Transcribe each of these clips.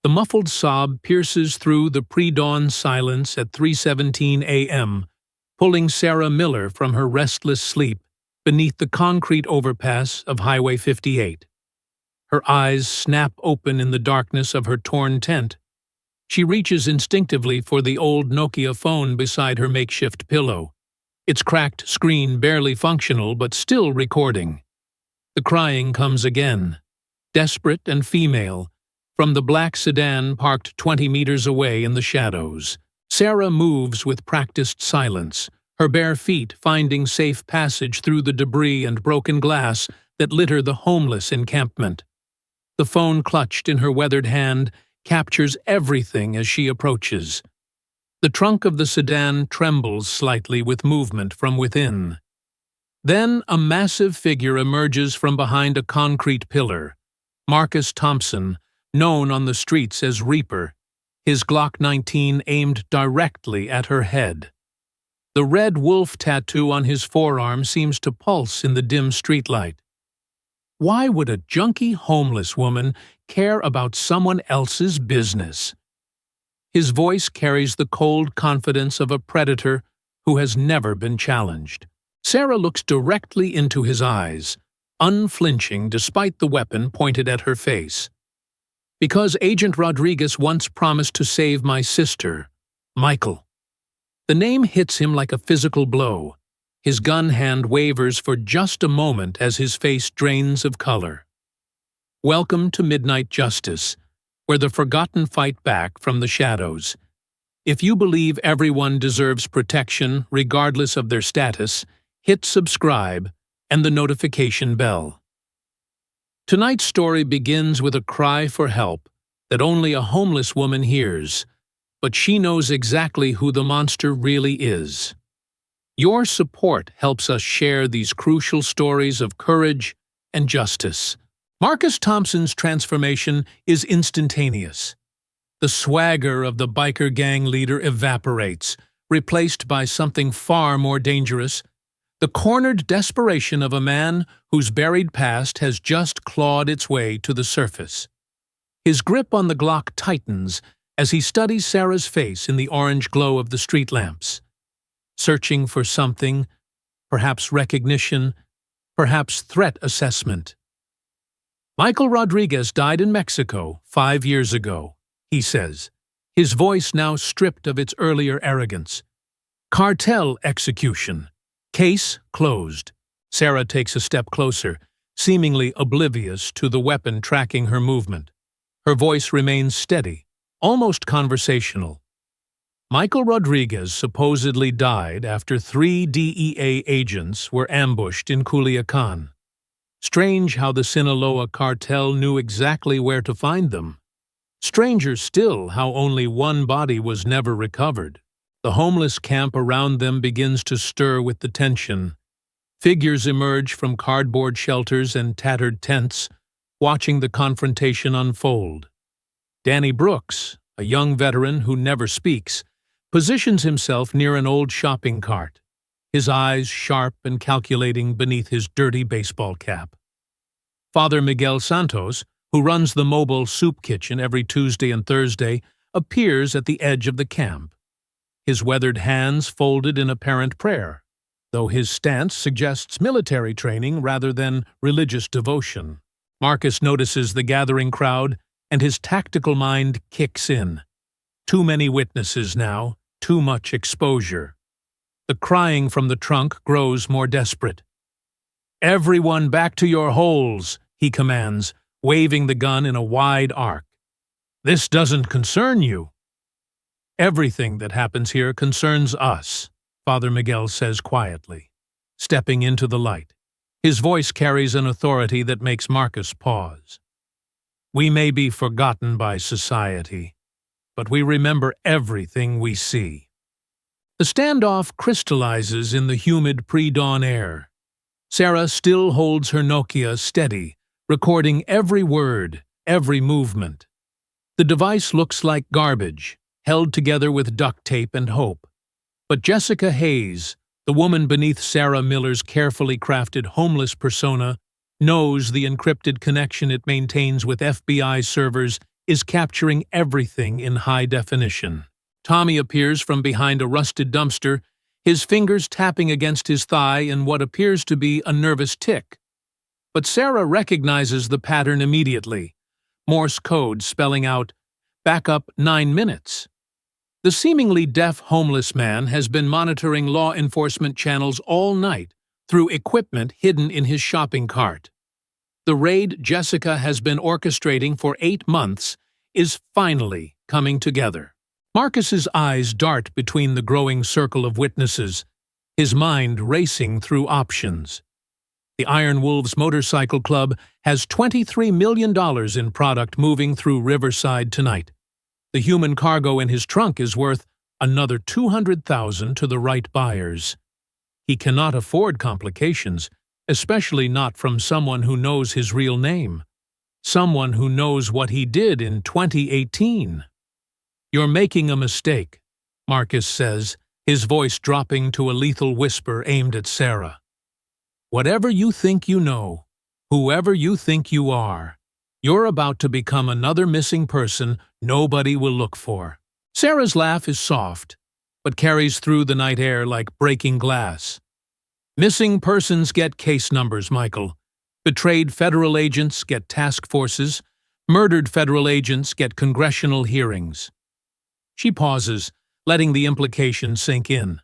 The muffled sob pierces through the pre-dawn silence at 3:17 a.m., pulling Sarah Miller from her restless sleep beneath the concrete overpass of Highway 58. Her eyes snap open in the darkness of her torn tent. She reaches instinctively for the old Nokia phone beside her makeshift pillow, its cracked screen barely functional but still recording. The crying comes again, desperate and female, from the black sedan parked 20 meters away in the shadows. Sarah moves with practiced silence, her bare feet finding safe passage through the debris and broken glass that litter the homeless encampment. The phone clutched in her weathered hand captures everything as she approaches. The trunk of the sedan trembles slightly with movement from within. Then a massive figure emerges from behind a concrete pillar. Marcus Thompson, known on the streets as Reaper, his Glock 19 aimed directly at her head. The red wolf tattoo on his forearm seems to pulse in the dim streetlight. Why would a junkie homeless woman care about someone else's business? His voice carries the cold confidence of a predator who has never been challenged. Sarah looks directly into his eyes, unflinching despite the weapon pointed at her face. Because Agent Rodriguez once promised to save my sister, Michael. The name hits him like a physical blow. His gun hand wavers for just a moment as his face drains of color. Welcome to Midnight Justice, where the forgotten fight back from the shadows. If you believe everyone deserves protection, regardless of their status, hit subscribe and the notification bell. Tonight's story begins with a cry for help that only a homeless woman hears, but she knows exactly who the monster really is. Your support helps us share these crucial stories of courage and justice. Marcus Thompson's transformation is instantaneous. The swagger of the biker gang leader evaporates, replaced by something far more dangerous: the cornered desperation of a man whose buried past has just clawed its way to the surface. His grip on the Glock tightens as he studies Sarah's face in the orange glow of the street lamps. Searching for something, perhaps recognition, perhaps threat assessment. Michael Rodriguez died in Mexico 5 years ago, he says, his voice now stripped of its earlier arrogance. Cartel execution. Case closed. Sarah takes a step closer, seemingly oblivious to the weapon tracking her movement. Her voice remains steady, almost conversational. Michael Rodriguez supposedly died after 3 DEA agents were ambushed in Culiacan. Strange how the Sinaloa cartel knew exactly where to find them. Stranger still how only one body was never recovered. The homeless camp around them begins to stir with the tension. Figures emerge from cardboard shelters and tattered tents, watching the confrontation unfold. Danny Brooks, a young veteran who never speaks, positions himself near an old shopping cart, his eyes sharp and calculating beneath his dirty baseball cap. Father Miguel Santos, who runs the mobile soup kitchen every Tuesday and Thursday, appears at the edge of the camp, his weathered hands folded in apparent prayer, though his stance suggests military training rather than religious devotion. Marcus notices the gathering crowd, and his tactical mind kicks in. Too many witnesses now, too much exposure. The crying from the trunk grows more desperate. "Everyone back to your holes," he commands, waving the gun in a wide arc. "This doesn't concern you." "Everything that happens here concerns us," Father Miguel says quietly, stepping into the light. His voice carries an authority that makes Marcus pause. "We may be forgotten by society, but we remember everything we see." The standoff crystallizes in the humid pre-dawn air. Sarah still holds her Nokia steady, recording every word, every movement. The device looks like garbage, held together with duct tape and hope. But Jessica Hayes, the woman beneath Sarah Miller's carefully crafted homeless persona, knows the encrypted connection it maintains with FBI servers is capturing everything in high definition. Tommy appears from behind a rusted dumpster, his fingers tapping against his thigh in what appears to be a nervous tick. But Sarah recognizes the pattern immediately. Morse code spelling out, "Back up 9 minutes." The seemingly deaf homeless man has been monitoring law enforcement channels all night through equipment hidden in his shopping cart. The raid Jessica has been orchestrating for 8 months is finally coming together. Marcus's eyes dart between the growing circle of witnesses, his mind racing through options. The Iron Wolves Motorcycle Club has $23 million in product moving through Riverside tonight. The human cargo in his trunk is worth another $200,000 to the right buyers. He cannot afford complications, especially not from someone who knows his real name. Someone who knows what he did in 2018. "You're making a mistake," Marcus says, his voice dropping to a lethal whisper aimed at Sarah. "Whatever you think you know, whoever you think you are, you're about to become another missing person nobody will look for." Sarah's laugh is soft, but carries through the night air like breaking glass. Missing persons get case numbers, Michael. Betrayed federal agents get task forces. Murdered federal agents get congressional hearings. She pauses, letting the implication sink in.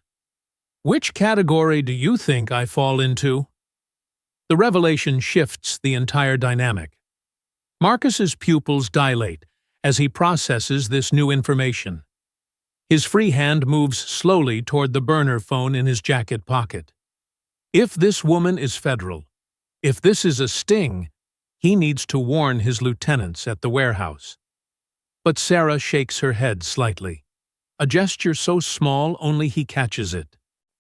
"Which category do you think I fall into?" The revelation shifts the entire dynamic. Marcus's pupils dilate as he processes this new information. His free hand moves slowly toward the burner phone in his jacket pocket. If this woman is federal, if this is a sting, he needs to warn his lieutenants at the warehouse. But Sarah shakes her head slightly, a gesture so small only he catches it.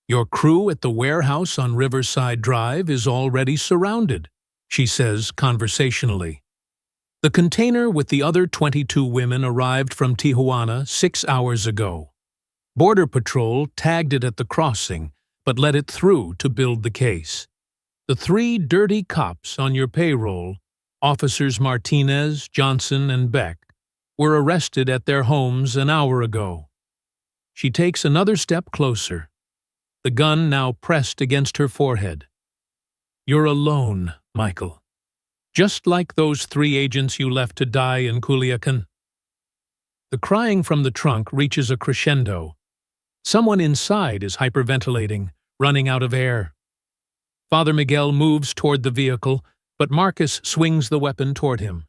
"Your crew at the warehouse on Riverside Drive is already surrounded," she says conversationally. "The container with the other 22 women arrived from Tijuana 6 hours ago. Border Patrol tagged it at the crossing, but let it through to build the case. The 3 dirty cops on your payroll, Officers Martinez, Johnson, and Beck, were arrested at their homes an hour ago." She takes another step closer, the gun now pressed against her forehead. "You're alone, Michael. Just like those 3 agents you left to die in Culiacan." The crying from the trunk reaches a crescendo. Someone inside is hyperventilating, running out of air. Father Miguel moves toward the vehicle, but Marcus swings the weapon toward him.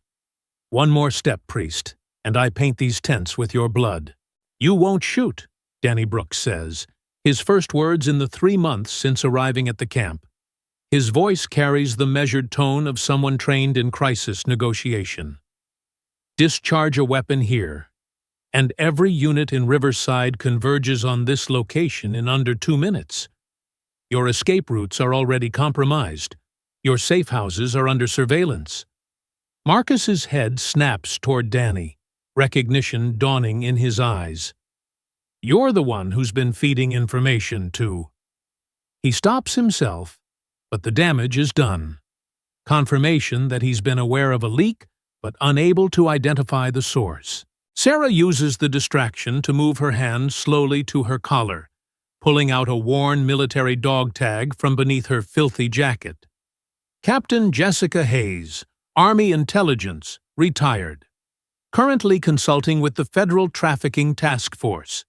"One more step, priest, and I paint these tents with your blood." "You won't shoot," Danny Brooks says, his first words in the 3 months since arriving at the camp. His voice carries the measured tone of someone trained in crisis negotiation. "Discharge a weapon here, and every unit in Riverside converges on this location in under 2 minutes. Your escape routes are already compromised. Your safe houses are under surveillance." Marcus's head snaps toward Danny, recognition dawning in his eyes. "You're the one who's been feeding information to." He stops himself, but the damage is done. Confirmation that he's been aware of a leak, but unable to identify the source. Sarah uses the distraction to move her hand slowly to her collar, pulling out a worn military dog tag from beneath her filthy jacket. "Captain Jessica Hayes, Army Intelligence, retired. Currently consulting with the Federal Trafficking Task Force.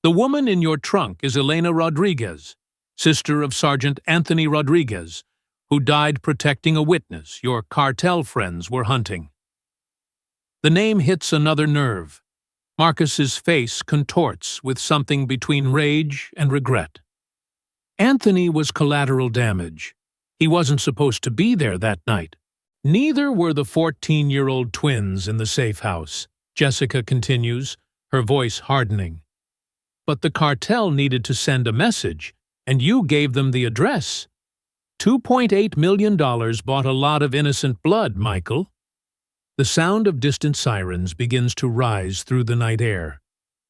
The woman in your trunk is Elena Rodriguez, sister of Sergeant Anthony Rodriguez, who died protecting a witness your cartel friends were hunting." The name hits another nerve. Marcus's face contorts with something between rage and regret. Anthony was collateral damage. He wasn't supposed to be there that night. Neither were the 14-year-old twins in the safe house, Jessica continues, her voice hardening. "But the cartel needed to send a message, and you gave them the address. $2.8 million bought a lot of innocent blood, Michael." The sound of distant sirens begins to rise through the night air,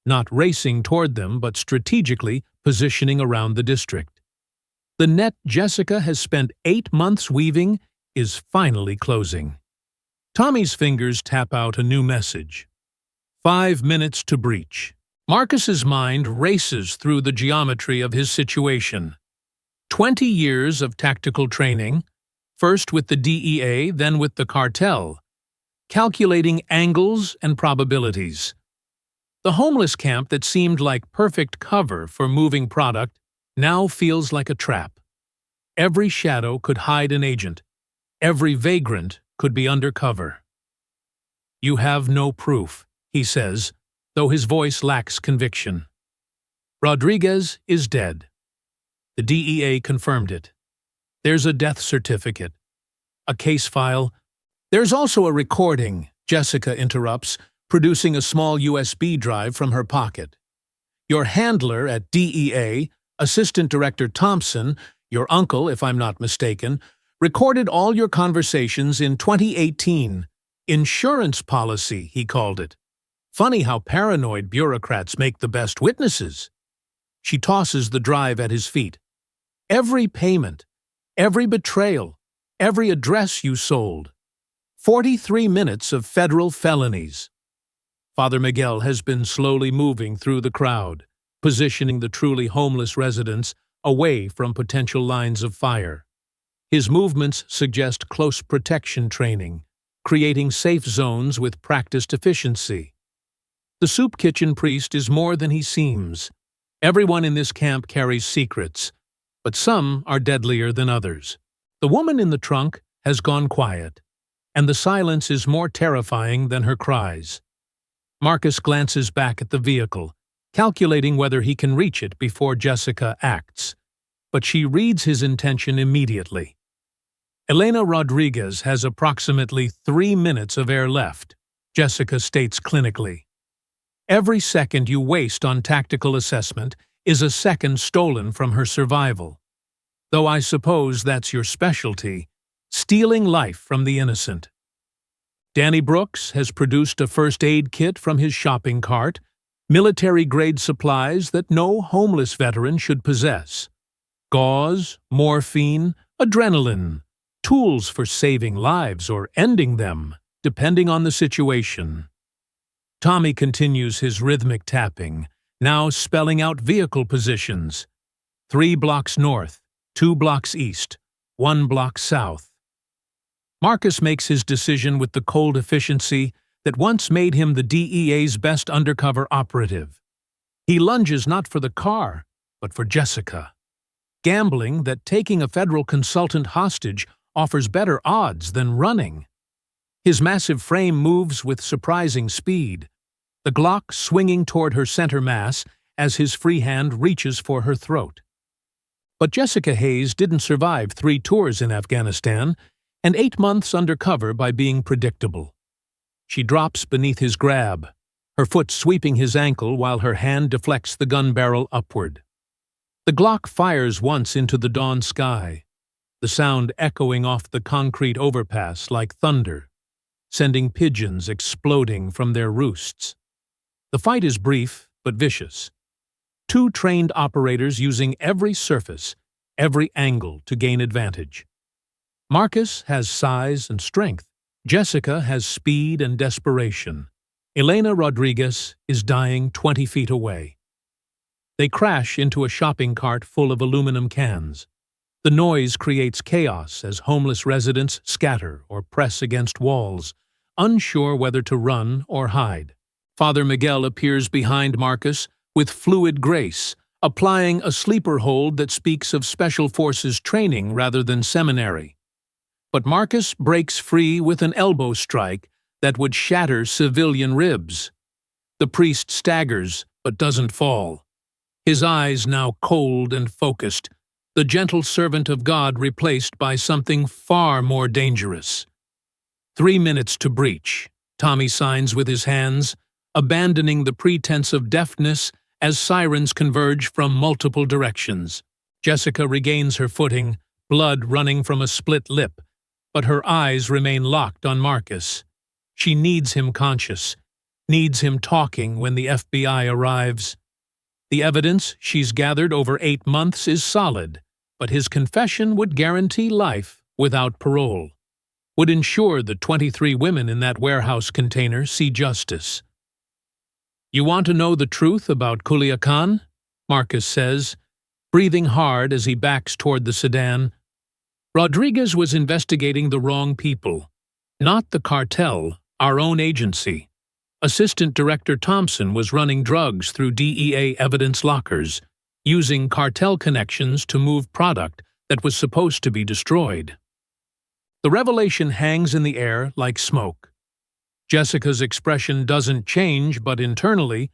not racing toward them but strategically positioning around the district. The net Jessica has spent 8 months weaving is finally closing. Tommy's fingers tap out a new message. 5 minutes to breach. Marcus's mind races through the geometry of his situation. 20 years of tactical training, first with the DEA, then with the cartel, calculating angles and probabilities. The homeless camp that seemed like perfect cover for moving product now feels like a trap. Every shadow could hide an agent. Every vagrant could be undercover. "You have no proof," he says, though his voice lacks conviction. "Rodriguez is dead. The DEA confirmed it. There's a death certificate, a case file. There's also a recording," Jessica interrupts, producing a small USB drive from her pocket. "Your handler at DEA, Assistant Director Thompson, your uncle, if I'm not mistaken, recorded all your conversations in 2018. Insurance policy, he called it. Funny how paranoid bureaucrats make the best witnesses." She tosses the drive at his feet. "Every payment, every betrayal, every address you sold. 43 minutes of federal felonies." Father Miguel has been slowly moving through the crowd, positioning the truly homeless residents away from potential lines of fire. His movements suggest close protection training, creating safe zones with practiced efficiency. The soup kitchen priest is more than he seems. Everyone in this camp carries secrets, but some are deadlier than others. The woman in the trunk has gone quiet, and the silence is more terrifying than her cries. Marcus glances back at the vehicle, calculating whether he can reach it before Jessica acts. But she reads his intention immediately. "Elena Rodriguez has approximately 3 minutes of air left," Jessica states clinically. "Every second you waste on tactical assessment is a second stolen from her survival. Though I suppose that's your specialty, stealing life from the innocent." Danny Brooks has produced a first aid kit from his shopping cart, military-grade supplies that no homeless veteran should possess. Gauze, morphine, adrenaline, tools for saving lives or ending them, depending on the situation. Tommy continues his rhythmic tapping, now spelling out vehicle positions. 3 blocks north, 2 blocks east, 1 block south. Marcus makes his decision with the cold efficiency that once made him the DEA's best undercover operative. He lunges not for the car, but for Jessica, gambling that taking a federal consultant hostage offers better odds than running. His massive frame moves with surprising speed, the Glock swinging toward her center mass as his free hand reaches for her throat. But Jessica Hayes didn't survive 3 tours in Afghanistan and 8 months undercover by being predictable. She drops beneath his grab, her foot sweeping his ankle while her hand deflects the gun barrel upward. The Glock fires once into the dawn sky, the sound echoing off the concrete overpass like thunder, sending pigeons exploding from their roosts. The fight is brief but vicious. 2 trained operators using every surface, every angle to gain advantage. Marcus has size and strength. Jessica has speed and desperation. Elena Rodriguez is dying 20 feet away. They crash into a shopping cart full of aluminum cans. The noise creates chaos as homeless residents scatter or press against walls, unsure whether to run or hide. Father Miguel appears behind Marcus with fluid grace, applying a sleeper hold that speaks of Special Forces training rather than seminary. But Marcus breaks free with an elbow strike that would shatter civilian ribs. The priest staggers, but doesn't fall. His eyes now cold and focused, the gentle servant of God replaced by something far more dangerous. 3 minutes to breach, Tommy signs with his hands, abandoning the pretense of deafness as sirens converge from multiple directions. Jessica regains her footing, blood running from a split lip, but her eyes remain locked on Marcus. She needs him conscious, needs him talking when the FBI arrives. The evidence she's gathered over 8 months is solid, but his confession would guarantee life without parole. would ensure the 23 women in that warehouse container see justice. "You want to know the truth about Culiacan?" Marcus says, breathing hard as he backs toward the sedan. "Rodriguez was investigating the wrong people. Not the cartel, our own agency. Assistant Director Thompson was running drugs through DEA evidence lockers, using cartel connections to move product that was supposed to be destroyed." The revelation hangs in the air like smoke. Jessica's expression doesn't change, but internally,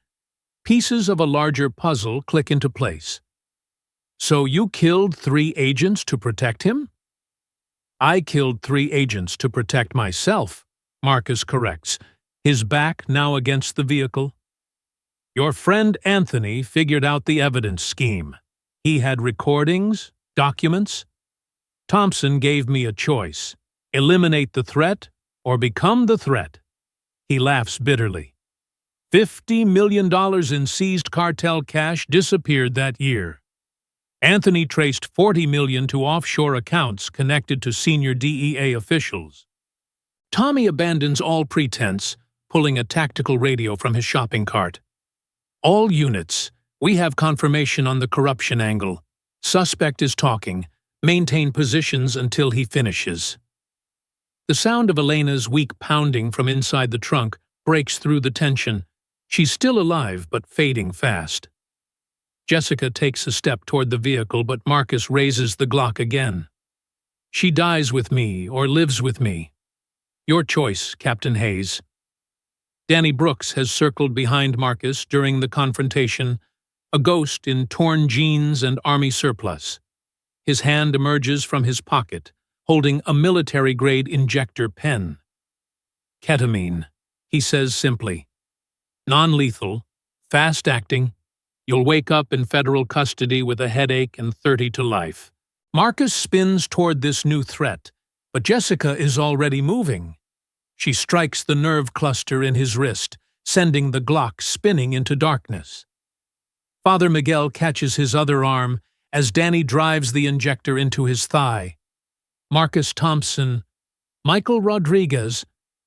pieces of a larger puzzle click into place. "So you killed 3 agents to protect him?" "I killed 3 agents to protect myself," Marcus corrects, his back now against the vehicle. "Your friend Anthony figured out the evidence scheme. He had recordings, documents. Thompson gave me a choice: eliminate the threat or become the threat." He laughs bitterly. $50 million in seized cartel cash disappeared that year. Anthony traced $40 million to offshore accounts connected to senior DEA officials. Tommy abandons all pretense, pulling a tactical radio from his shopping cart. "All units, we have confirmation on the corruption angle. Suspect is talking. Maintain positions until he finishes." The sound of Elena's weak pounding from inside the trunk breaks through the tension. She's still alive, but fading fast. Jessica takes a step toward the vehicle, but Marcus raises the Glock again. "She dies with me or lives with me. Your choice, Captain Hayes." Danny Brooks has circled behind Marcus during the confrontation, a ghost in torn jeans and army surplus. His hand emerges from his pocket, holding a military-grade injector pen. "Ketamine," he says simply. "Non-lethal, fast-acting. You'll wake up in federal custody with a headache and 30 to life." Marcus spins toward this new threat, but Jessica is already moving. She strikes the nerve cluster in his wrist, sending the Glock spinning into darkness. Father Miguel catches his other arm as Danny drives the injector into his thigh. Marcus Thompson, Michael Rodriguez,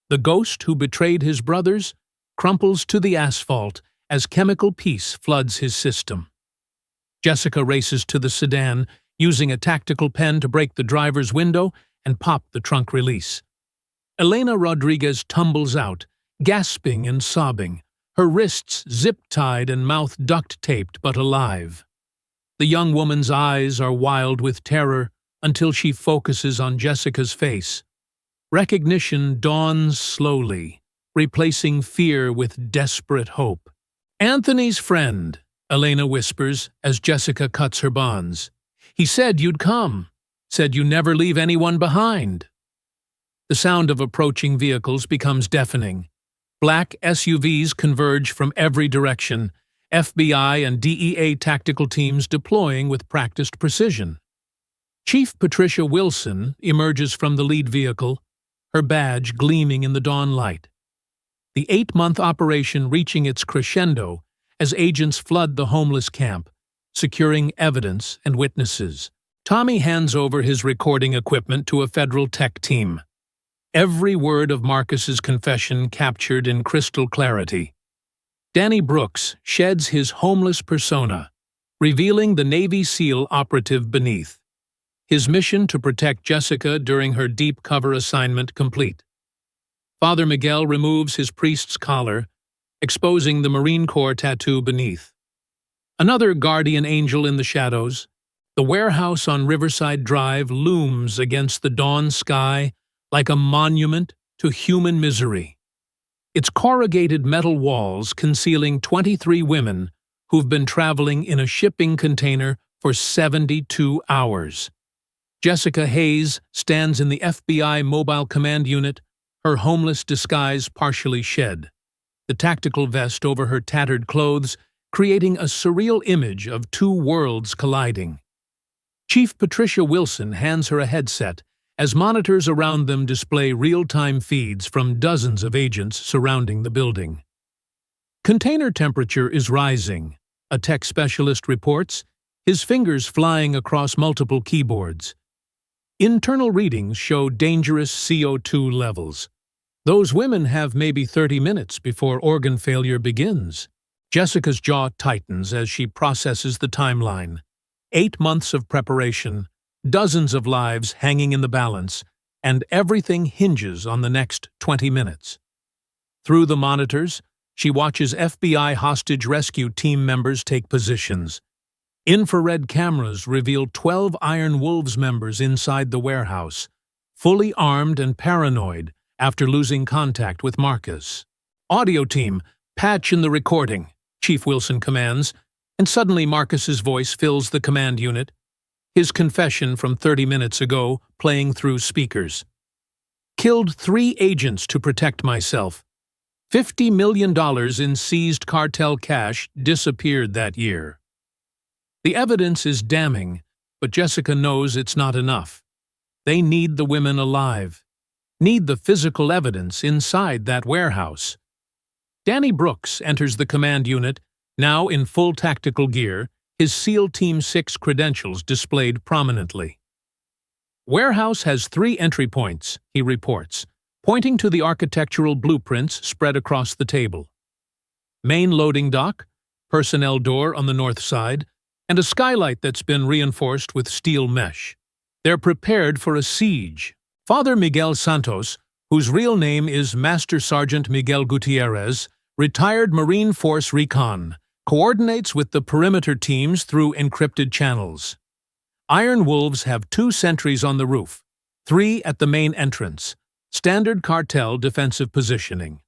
the ghost who betrayed his brothers, crumples to the asphalt as chemical peace floods his system. Jessica races to the sedan, using a tactical pen to break the driver's window and pop the trunk release. Elena Rodriguez tumbles out, gasping and sobbing, her wrists zip-tied and mouth duct-taped but alive. The young woman's eyes are wild with terror until she focuses on Jessica's face. Recognition dawns slowly, replacing fear with desperate hope. "Anthony's friend," Elena whispers as Jessica cuts her bonds. "He said you'd come, said you never leave anyone behind." The sound of approaching vehicles becomes deafening. Black SUVs converge from every direction, FBI and DEA tactical teams deploying with practiced precision. Chief Patricia Wilson emerges from the lead vehicle, her badge gleaming in the dawn light. The 8-month operation reaching its crescendo as agents flood the homeless camp, securing evidence and witnesses. Tommy hands over his recording equipment to a federal tech team. Every word of Marcus's confession captured in crystal clarity. Danny Brooks sheds his homeless persona, revealing the Navy SEAL operative beneath. His mission to protect Jessica during her deep cover assignment complete. Father Miguel removes his priest's collar, exposing the Marine Corps tattoo beneath. Another guardian angel in the shadows, the warehouse on Riverside Drive looms against the dawn sky like a monument to human misery. Its corrugated metal walls concealing 23 women who've been traveling in a shipping container for 72 hours. Jessica Hayes stands in the FBI Mobile Command Unit, her homeless disguise partially shed, the tactical vest over her tattered clothes creating a surreal image of 2 worlds colliding. Chief Patricia Wilson hands her a headset as monitors around them display real-time feeds from dozens of agents surrounding the building. Container temperature is rising, a tech specialist reports, his fingers flying across multiple keyboards. Internal readings show dangerous CO2 levels. Those women have maybe 30 minutes before organ failure begins. Jessica's jaw tightens as she processes the timeline. 8 months of preparation, dozens of lives hanging in the balance, and everything hinges on the next 20 minutes. Through the monitors, she watches FBI hostage rescue team members take positions. Infrared cameras reveal 12 Iron Wolves members inside the warehouse, fully armed and paranoid after losing contact with Marcus. "Audio team, patch in the recording," Chief Wilson commands, and suddenly Marcus's voice fills the command unit, his confession from 30 minutes ago playing through speakers. "Killed 3 agents to protect myself. $50 million in seized cartel cash disappeared that year." The evidence is damning, but Jessica knows it's not enough. They need the women alive, need the physical evidence inside that warehouse. Danny Brooks enters the command unit, now in full tactical gear, his SEAL Team 6 credentials displayed prominently. "Warehouse has 3 entry points," he reports, pointing to the architectural blueprints spread across the table. "Main loading dock, personnel door on the north side, and a skylight that's been reinforced with steel mesh. They're prepared for a siege." Father Miguel Santos, whose real name is Master Sergeant Miguel Gutierrez, retired Marine Force Recon, coordinates with the perimeter teams through encrypted channels. Iron Wolves have 2 sentries on the roof, 3 at the main entrance, standard cartel defensive positioning.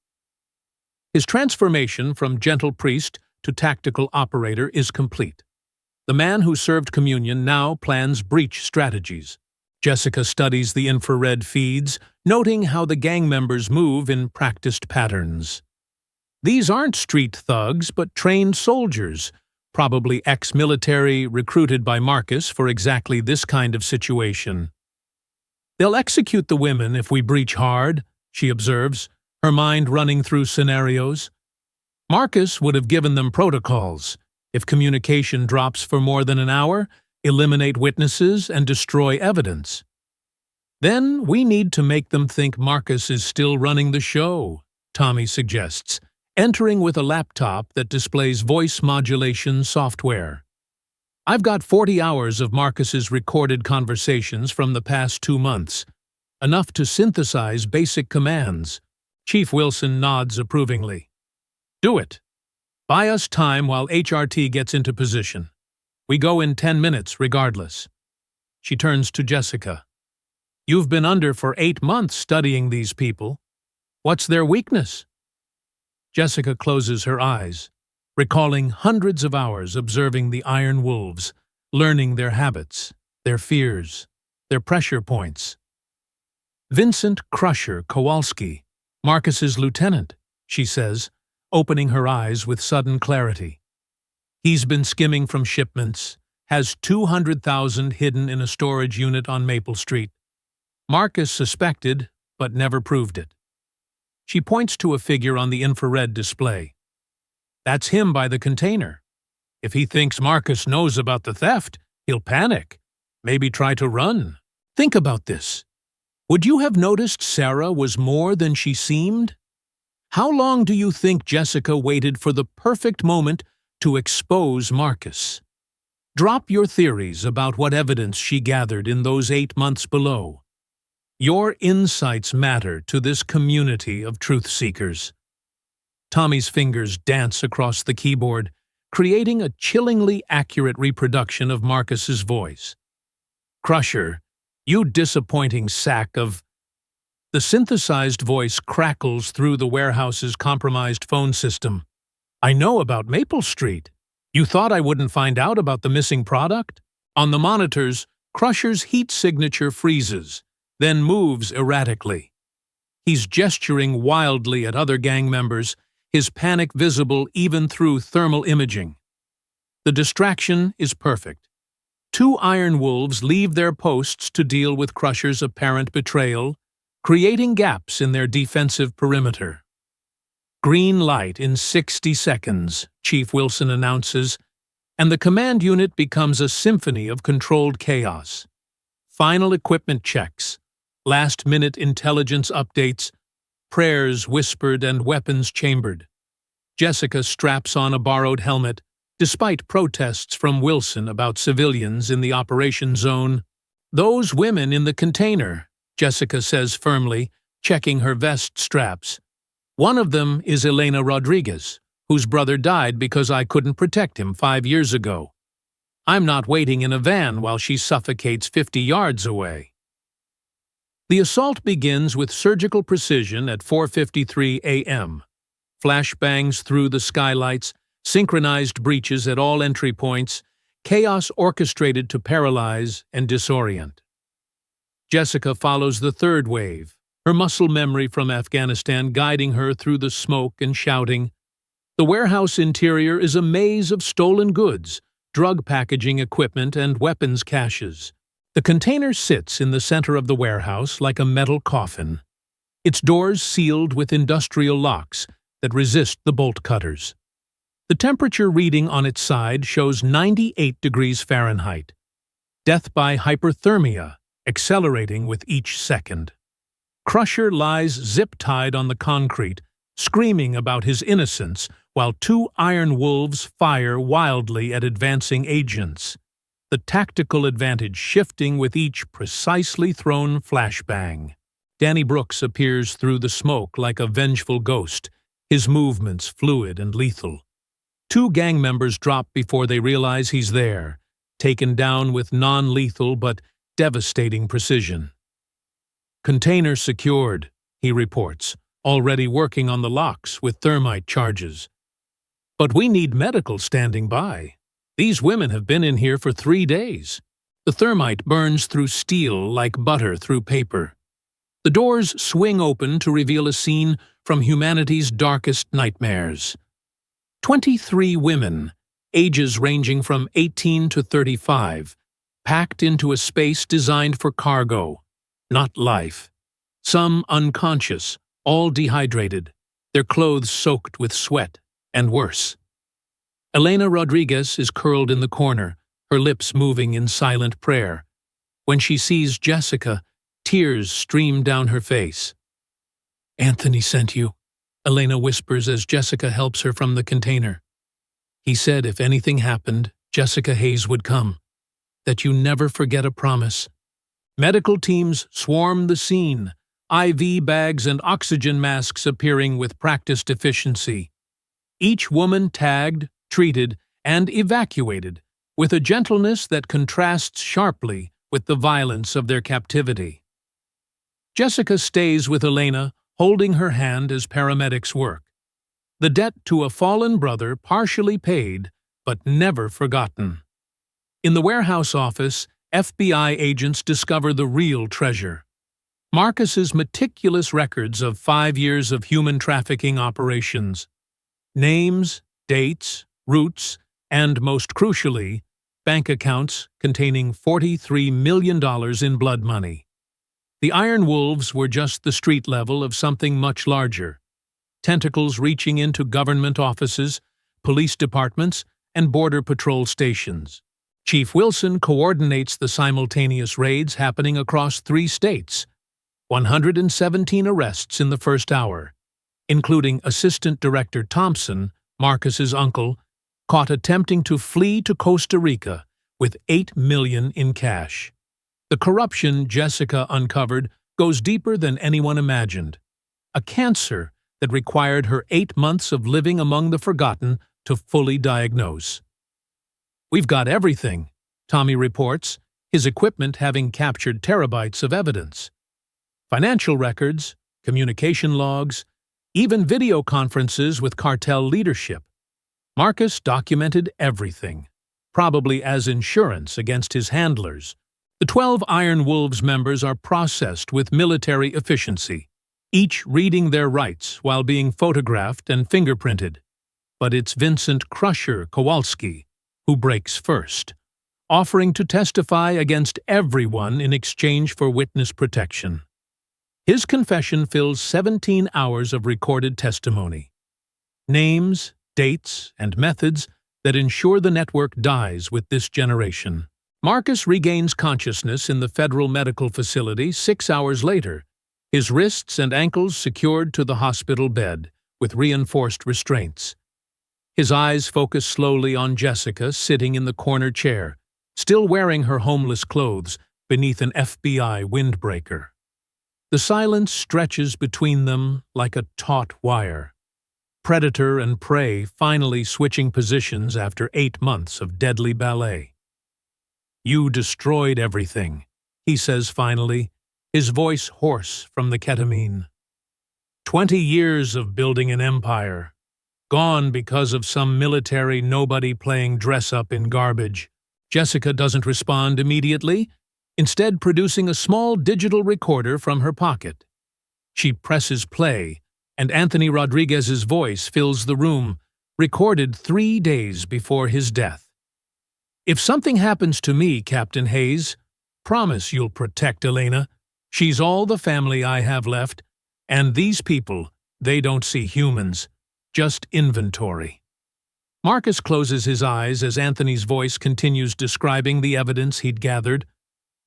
His transformation from gentle priest to tactical operator is complete. The man who served communion now plans breach strategies. Jessica studies the infrared feeds, noting how the gang members move in practiced patterns. These aren't street thugs, but trained soldiers, probably ex-military recruited by Marcus for exactly this kind of situation. "They'll execute the women if we breach hard," she observes, her mind running through scenarios. Marcus would have given them protocols. If communication drops for more than an hour, eliminate witnesses and destroy evidence. "Then we need to make them think Marcus is still running the show," Tommy suggests, entering with a laptop that displays voice modulation software. "I've got 40 hours of Marcus's recorded conversations from the past 2 months, enough to synthesize basic commands." Chief Wilson nods approvingly. "Do it. Buy us time while HRT gets into position. We go in 10 minutes regardless." She turns to Jessica. "You've been under for 8 months studying these people. What's their weakness?" Jessica closes her eyes, recalling hundreds of hours observing the Iron Wolves, learning their habits, their fears, their pressure points. "Vincent Crusher Kowalski, Marcus's lieutenant," she says, opening her eyes with sudden clarity. "He's been skimming from shipments, has 200,000 hidden in a storage unit on Maple Street. Marcus suspected, but never proved it." She points to a figure on the infrared display. "That's him by the container. If he thinks Marcus knows about the theft, he'll panic, maybe try to run. Think about this. Would you have noticed Sarah was more than she seemed? How long do you think Jessica waited for the perfect moment to expose Marcus? Drop your theories about what evidence she gathered in those 8 months below. Your insights matter to this community of truth-seekers." Tommy's fingers dance across the keyboard, creating a chillingly accurate reproduction of Marcus's voice. "Crusher, you disappointing sack of—" The synthesized voice crackles through the warehouse's compromised phone system. "I know about Maple Street. You thought I wouldn't find out about the missing product?" On the monitors, Crusher's heat signature freezes, then moves erratically. He's gesturing wildly at other gang members, his panic visible even through thermal imaging. The distraction is perfect. 2 Iron Wolves leave their posts to deal with Crusher's apparent betrayal, creating gaps in their defensive perimeter. "Green light in 60 seconds, Chief Wilson announces, and the command unit becomes a symphony of controlled chaos. Final equipment checks, last-minute intelligence updates, prayers whispered and weapons chambered. Jessica straps on a borrowed helmet, despite protests from Wilson about civilians in the operation zone. "Those women in the container," Jessica says firmly, checking her vest straps. "One of them is Elena Rodriguez, whose brother died because I couldn't protect him 5 years ago. I'm not waiting in a van while she suffocates 50 yards away." The assault begins with surgical precision at 4:53 a.m. Flashbangs through the skylights, synchronized breaches at all entry points, chaos orchestrated to paralyze and disorient. Jessica follows the third wave, her muscle memory from Afghanistan guiding her through the smoke and shouting. The warehouse interior is a maze of stolen goods, drug packaging equipment, and weapons caches. The container sits in the center of the warehouse like a metal coffin, its doors sealed with industrial locks that resist the bolt cutters. The temperature reading on its side shows 98 degrees Fahrenheit. Death by hyperthermia, accelerating with each second. Crusher lies zip-tied on the concrete, screaming about his innocence, while 2 iron wolves fire wildly at advancing agents, the tactical advantage shifting with each precisely thrown flashbang. Danny Brooks appears through the smoke like a vengeful ghost, his movements fluid and lethal. 2 gang members drop before they realize he's there, taken down with non-lethal but devastating precision. "Container secured," he reports, already working on the locks with thermite charges. "But we need medical standing by. These women have been in here for 3 days." The thermite burns through steel like butter through paper. The doors swing open to reveal a scene from humanity's darkest nightmares. 23 women, ages ranging from 18 to 35, packed into a space designed for cargo, not life. Some unconscious, all dehydrated, their clothes soaked with sweat, and worse. Elena Rodriguez is curled in the corner, her lips moving in silent prayer. When she sees Jessica, tears stream down her face. "Anthony sent you," Elena whispers as Jessica helps her from the container. "He said if anything happened, Jessica Hayes would come. That you never forget a promise." Medical teams swarm the scene, IV bags and oxygen masks appearing with practiced efficiency. Each woman tagged, treated, and evacuated, with a gentleness that contrasts sharply with the violence of their captivity. Jessica stays with Elena, holding her hand as paramedics work. The debt to a fallen brother partially paid, but never forgotten. In the warehouse office, FBI agents discover the real treasure. Marcus's meticulous records of 5 years of human trafficking operations. Names, dates, routes, and most crucially, bank accounts containing $43 million in blood money. The Iron Wolves were just the street level of something much larger, tentacles reaching into government offices, police departments, and border patrol stations. Chief Wilson coordinates the simultaneous raids happening across 3 states, 117 arrests in the first hour, including Assistant Director Thompson, Marcus's uncle, caught attempting to flee to Costa Rica with $8 million in cash. The corruption Jessica uncovered goes deeper than anyone imagined. A cancer that required her 8 months of living among the forgotten to fully diagnose. "We've got everything," Tommy reports, his equipment having captured terabytes of evidence. Financial records, communication logs, even video conferences with cartel leadership. Marcus documented everything, probably as insurance against his handlers. The 12 Iron Wolves members are processed with military efficiency, each reading their rights while being photographed and fingerprinted. But it's Vincent Crusher Kowalski who breaks first, offering to testify against everyone in exchange for witness protection. His confession fills 17 hours of recorded testimony. Names, dates, and methods that ensure the network dies with this generation. Marcus regains consciousness in the federal medical facility 6 hours later, his wrists and ankles secured to the hospital bed with reinforced restraints. His eyes focus slowly on Jessica sitting in the corner chair, still wearing her homeless clothes beneath an FBI windbreaker. The silence stretches between them like a taut wire. Predator and prey finally switching positions after 8 months of deadly ballet. "You destroyed everything," he says finally, his voice hoarse from the ketamine. 20 years of building an empire, gone because of some military nobody playing dress-up in garbage. Jessica doesn't respond immediately, instead producing a small digital recorder from her pocket. She presses play, and Anthony Rodriguez's voice fills the room, recorded 3 days before his death. "If something happens to me, Captain Hayes, promise you'll protect Elena. She's all the family I have left, and these people, they don't see humans, just inventory." Marcus closes his eyes as Anthony's voice continues describing the evidence he'd gathered,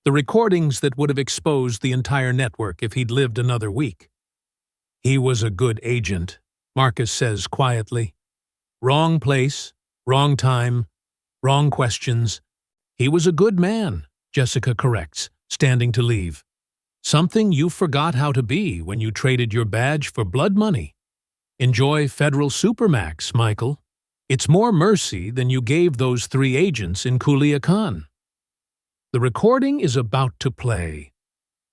the recordings that would have exposed the entire network if he'd lived another week. "He was a good agent," Marcus says quietly. "Wrong place, wrong time, wrong questions. He was a good man," Jessica corrects, standing to leave. "Something you forgot how to be when you traded your badge for blood money. Enjoy Federal Supermax, Michael. It's more mercy than you gave those 3 agents in Culiacan." The recording is about to play,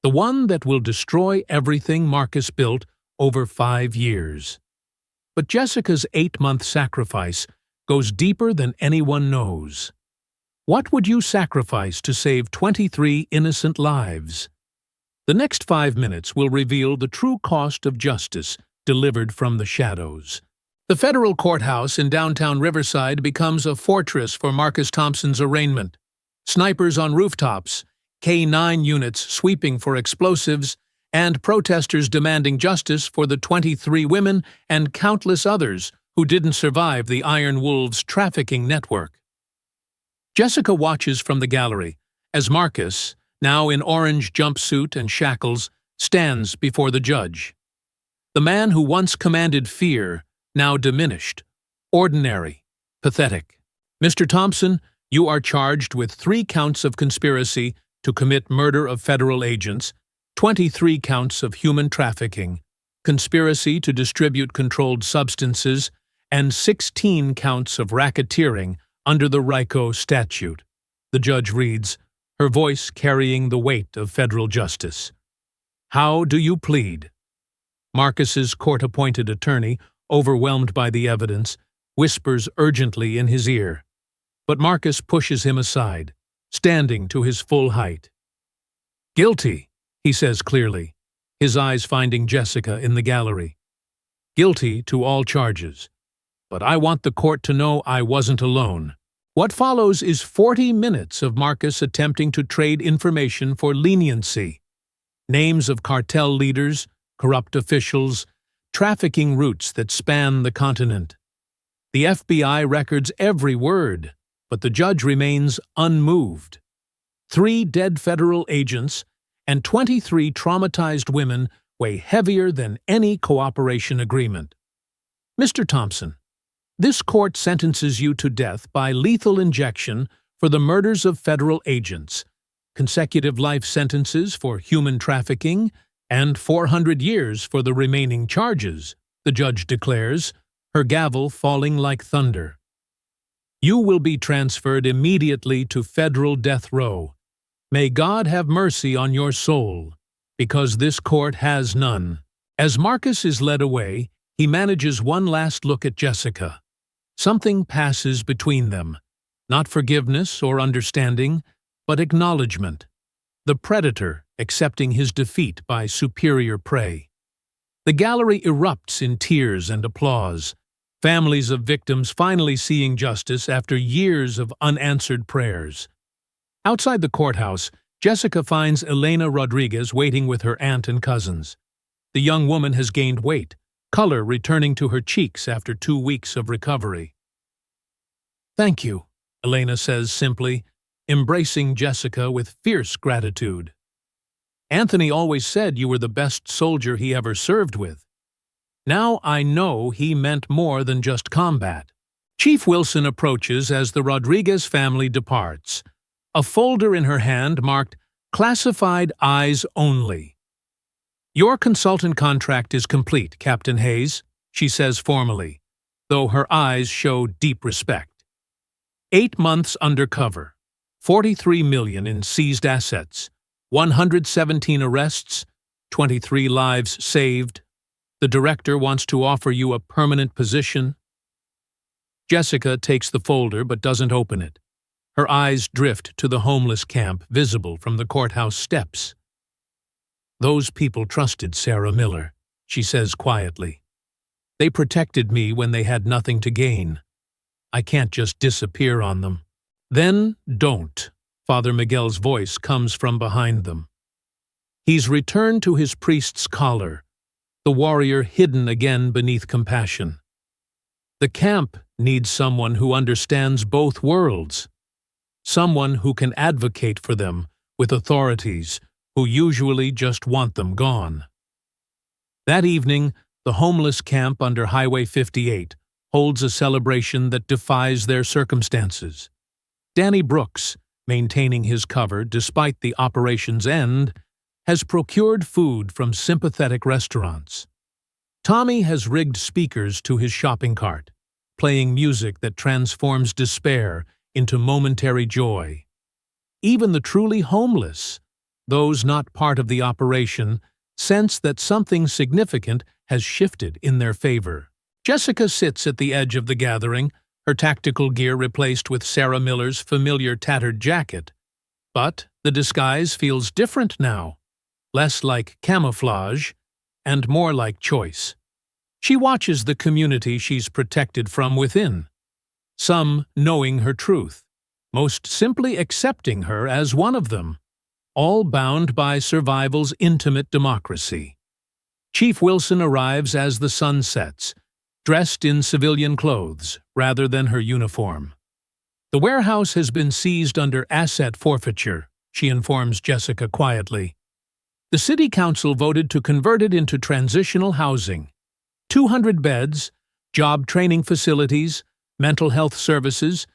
the one that will destroy everything Marcus built over 5 years. But Jessica's 8-month sacrifice goes deeper than anyone knows. What would you sacrifice to save 23 innocent lives? The next 5 minutes will reveal the true cost of justice delivered from the shadows. The federal courthouse in downtown Riverside becomes a fortress for Marcus Thompson's arraignment. Snipers on rooftops, K-9 units sweeping for explosives, and protesters demanding justice for the 23 women and countless others who didn't survive the Iron Wolves trafficking network. Jessica watches from the gallery as Marcus, now in orange jumpsuit and shackles, stands before the judge. The man who once commanded fear, now diminished, ordinary, pathetic. "Mr. Thompson, you are charged with 3 counts of conspiracy to commit murder of federal agents, 23 counts of human trafficking, conspiracy to distribute controlled substances, and 16 counts of racketeering under the RICO statute," the judge reads, her voice carrying the weight of federal justice. "How do you plead?" Marcus's court-appointed attorney, overwhelmed by the evidence, whispers urgently in his ear. But Marcus pushes him aside, standing to his full height. "Guilty," he says clearly, his eyes finding Jessica in the gallery. "Guilty to all charges. But I want the court to know I wasn't alone." What follows is 40 minutes of Marcus attempting to trade information for leniency. Names of cartel leaders, corrupt officials, trafficking routes that span the continent. The FBI records every word, but the judge remains unmoved. 3 dead federal agents and 23 traumatized women weigh heavier than any cooperation agreement. "Mr. Thompson, this court sentences you to death by lethal injection for the murders of federal agents, consecutive life sentences for human trafficking, and 400 years for the remaining charges," the judge declares, her gavel falling like thunder. "You will be transferred immediately to federal death row. May God have mercy on your soul, because this court has none." As Marcus is led away, he manages one last look at Jessica. Something passes between them, not forgiveness or understanding, but acknowledgement. The predator accepting his defeat by superior prey. The gallery erupts in tears and applause, families of victims finally seeing justice after years of unanswered prayers. Outside the courthouse, Jessica finds Elena Rodriguez waiting with her aunt and cousins. The young woman has gained weight, color returning to her cheeks after 2 weeks of recovery. "Thank you," Elena says simply, embracing Jessica with fierce gratitude. Anthony always said you were the best soldier he ever served with. Now I know he meant more than just combat. Chief Wilson approaches as the Rodriguez family departs, a folder in her hand marked Classified Eyes Only. Your consultant contract is complete, Captain Hayes, she says formally, though her eyes show deep respect. 8 months undercover, 43 million in seized assets, 117 arrests, 23 lives saved. The director wants to offer you a permanent position. Jessica takes the folder but doesn't open it. Her eyes drift to the homeless camp visible from the courthouse steps. Those people trusted Sarah Miller, she says quietly. They protected me when they had nothing to gain. I can't just disappear on them. Then don't. Father Miguel's voice comes from behind them. He's returned to his priest's collar, the warrior hidden again beneath compassion. The camp needs someone who understands both worlds, someone who can advocate for them with authorities who usually just want them gone. That evening, the homeless camp under Highway 58 holds a celebration that defies their circumstances. Danny Brooks, maintaining his cover despite the operation's end, has procured food from sympathetic restaurants. Tommy has rigged speakers to his shopping cart, playing music that transforms despair into momentary joy. Even the truly homeless, those not part of the operation, sense that something significant has shifted in their favor. Jessica sits at the edge of the gathering, her tactical gear replaced with Sarah Miller's familiar tattered jacket. But the disguise feels different now, less like camouflage and more like choice. She watches the community she's protected from within, some knowing her truth, most simply accepting her as one of them, all bound by survival's intimate democracy. Chief Wilson arrives as the sun sets, dressed in civilian clothes rather than her uniform. The warehouse has been seized under asset forfeiture, she informs Jessica quietly. The city council voted to convert it into transitional housing. 200 beds, job training facilities, mental health services,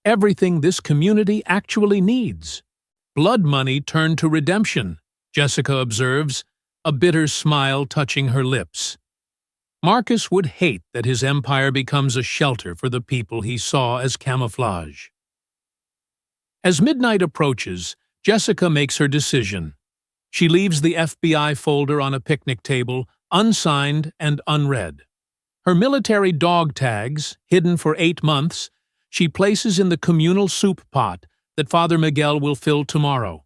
everything this community actually needs. Blood money turned to redemption, Jessica observes, a bitter smile touching her lips. Marcus would hate that his empire becomes a shelter for the people he saw as camouflage. As midnight approaches, Jessica makes her decision. She leaves the FBI folder on a picnic table, unsigned and unread. Her military dog tags, hidden for 8 months, she places in the communal soup pot that Father Miguel will fill tomorrow.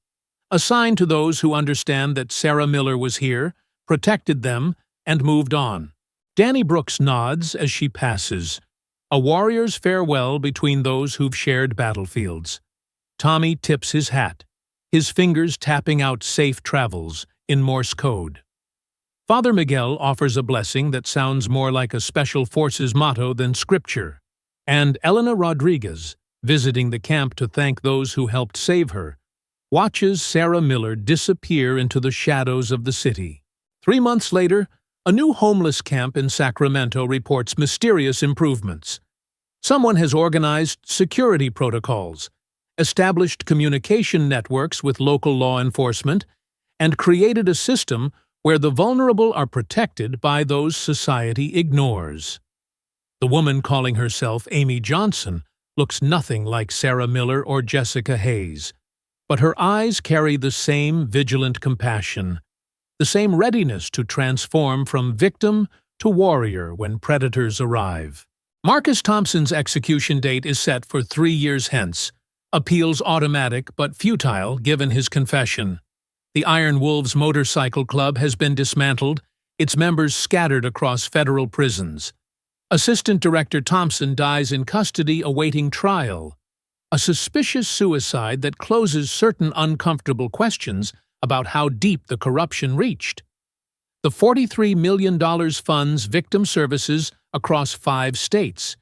A sign to those who understand that Sarah Miller was here, protected them, and moved on. Danny Brooks nods as she passes, a warrior's farewell between those who've shared battlefields. Tommy tips his hat, his fingers tapping out safe travels in Morse code. Father Miguel offers a blessing that sounds more like a special forces motto than scripture, and Elena Rodriguez, visiting the camp to thank those who helped save her, watches Sarah Miller disappear into the shadows of the city. 3 months later, a new homeless camp in Sacramento reports mysterious improvements. Someone has organized security protocols, established communication networks with local law enforcement, and created a system where the vulnerable are protected by those society ignores. The woman calling herself Amy Johnson looks nothing like Sarah Miller or Jessica Hayes, but her eyes carry the same vigilant compassion, the same readiness to transform from victim to warrior when predators arrive. Marcus Thompson's execution date is set for 3 years hence, appeals automatic but futile given his confession. The Iron Wolves Motorcycle Club has been dismantled, its members scattered across federal prisons. Assistant Director Thompson dies in custody awaiting trial, a suspicious suicide that closes certain uncomfortable questions about how deep the corruption reached. The $43 million funds victim services across 5 states,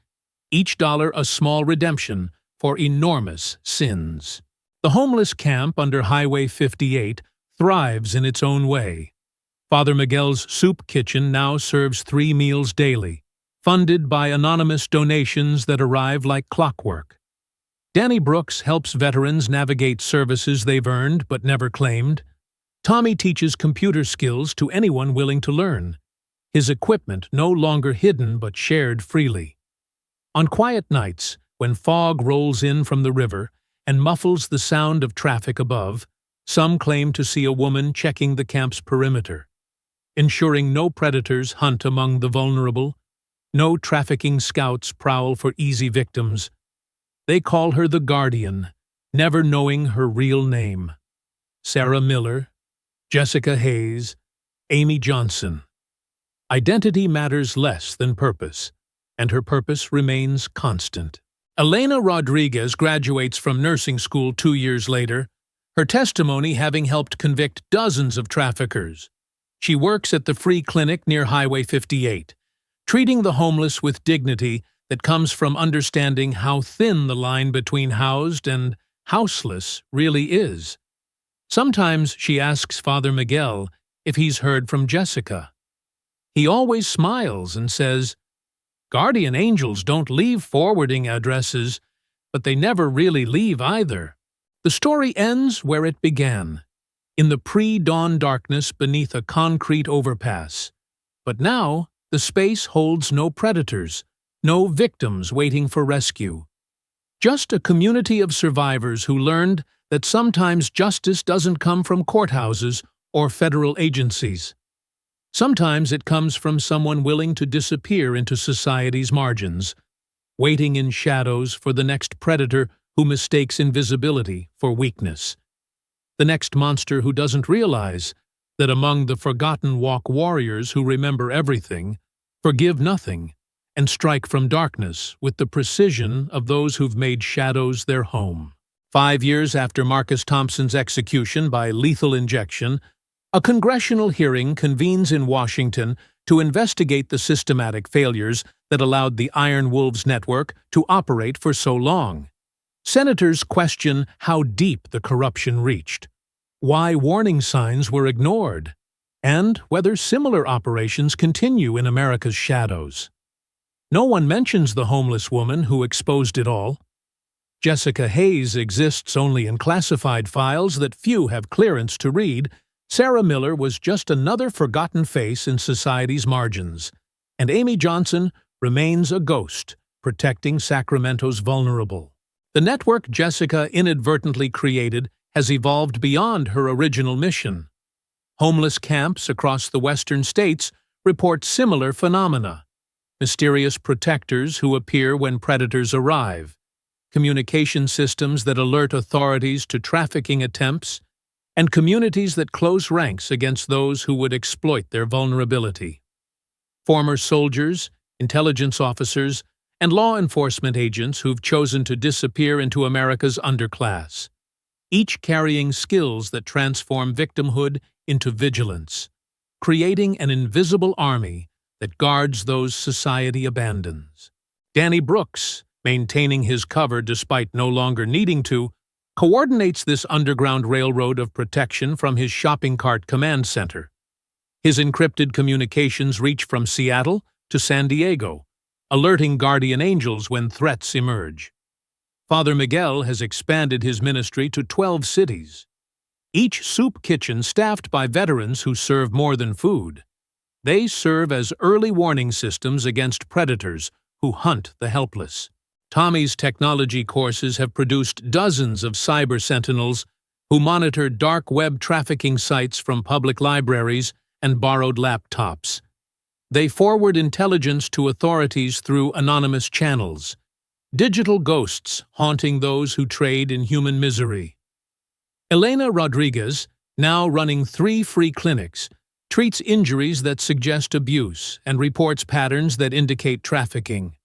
each dollar a small redemption for enormous sins. The homeless camp under Highway 58 thrives in its own way. Father Miguel's soup kitchen now serves 3 meals daily, funded by anonymous donations that arrive like clockwork. Danny Brooks helps veterans navigate services they've earned but never claimed. Tommy teaches computer skills to anyone willing to learn, his equipment no longer hidden but shared freely. On quiet nights, when fog rolls in from the river and muffles the sound of traffic above, some claim to see a woman checking the camp's perimeter, ensuring no predators hunt among the vulnerable, no trafficking scouts prowl for easy victims. They call her the Guardian, never knowing her real name. Sarah Miller, Jessica Hayes, Amy Johnson. Identity matters less than purpose, and her purpose remains constant. Elena Rodriguez graduates from nursing school 2 years later, her testimony having helped convict dozens of traffickers. She works at the free clinic near Highway 58, treating the homeless with dignity that comes from understanding how thin the line between housed and houseless really is. Sometimes she asks Father Miguel if he's heard from Jessica. He always smiles and says, "Guardian angels don't leave forwarding addresses, but they never really leave either." The story ends where it began, in the pre-dawn darkness beneath a concrete overpass. But now, the space holds no predators, no victims waiting for rescue. Just a community of survivors who learned that sometimes justice doesn't come from courthouses or federal agencies. Sometimes it comes from someone willing to disappear into society's margins, waiting in shadows for the next predator who mistakes invisibility for weakness. The next monster who doesn't realize that among the forgotten walk warriors who remember everything, forgive nothing, and strike from darkness with the precision of those who've made shadows their home. 5 years after Marcus Thompson's execution by lethal injection, a congressional hearing convenes in Washington to investigate the systematic failures that allowed the Iron Wolves network to operate for so long. Senators question how deep the corruption reached, why warning signs were ignored, and whether similar operations continue in America's shadows. No one mentions the homeless woman who exposed it all. Jessica Hayes exists only in classified files that few have clearance to read. Sarah Miller was just another forgotten face in society's margins, and Amy Johnson remains a ghost, protecting Sacramento's vulnerable. The network Jessica inadvertently created has evolved beyond her original mission. Homeless camps across the western states report similar phenomena: mysterious protectors who appear when predators arrive, communication systems that alert authorities to trafficking attempts, and communities that close ranks against those who would exploit their vulnerability. Former soldiers, intelligence officers, and law enforcement agents who've chosen to disappear into America's underclass, each carrying skills that transform victimhood into vigilance, creating an invisible army that guards those society abandons. Danny Brooks, maintaining his cover despite no longer needing to, coordinates this underground railroad of protection from his shopping cart command center. His encrypted communications reach from Seattle to San Diego, alerting guardian angels when threats emerge. Father Miguel has expanded his ministry to 12 cities, each soup kitchen staffed by veterans who serve more than food. They serve as early warning systems against predators who hunt the helpless. Tommy's technology courses have produced dozens of cyber sentinels who monitor dark web trafficking sites from public libraries and borrowed laptops. They forward intelligence to authorities through anonymous channels, digital ghosts haunting those who trade in human misery. Elena Rodriguez, now running 3 free clinics, treats injuries that suggest abuse and reports patterns that indicate trafficking.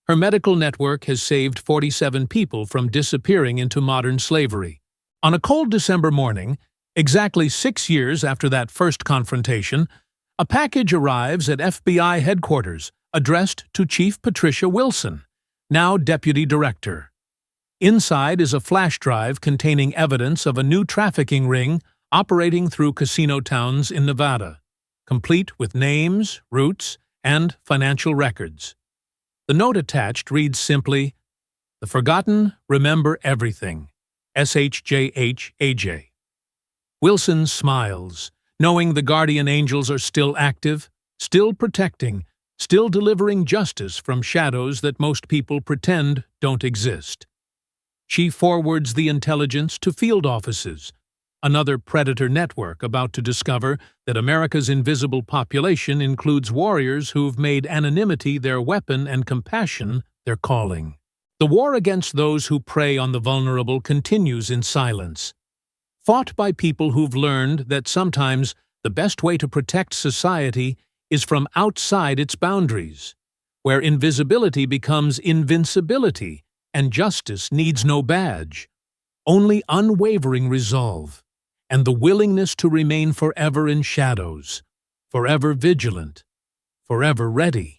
Her medical network has saved 47 people from disappearing into modern slavery. On a cold December morning, exactly 6 years after that first confrontation, a package arrives at FBI headquarters addressed to Chief Patricia Wilson, now Deputy Director. Inside is a flash drive containing evidence of a new trafficking ring operating through casino towns in Nevada, complete with names, routes, and financial records. The note attached reads simply, "The Forgotten Remember Everything. SHJH AJ." Wilson smiles, knowing the guardian angels are still active, still protecting, still delivering justice from shadows that most people pretend don't exist. She forwards the intelligence to field offices, another predator network about to discover that America's invisible population includes warriors who've made anonymity their weapon and compassion their calling. The war against those who prey on the vulnerable continues in silence, fought by people who've learned that sometimes the best way to protect society is from outside its boundaries, where invisibility becomes invincibility and justice needs no badge, only unwavering resolve, and the willingness to remain forever in shadows, forever vigilant, forever ready.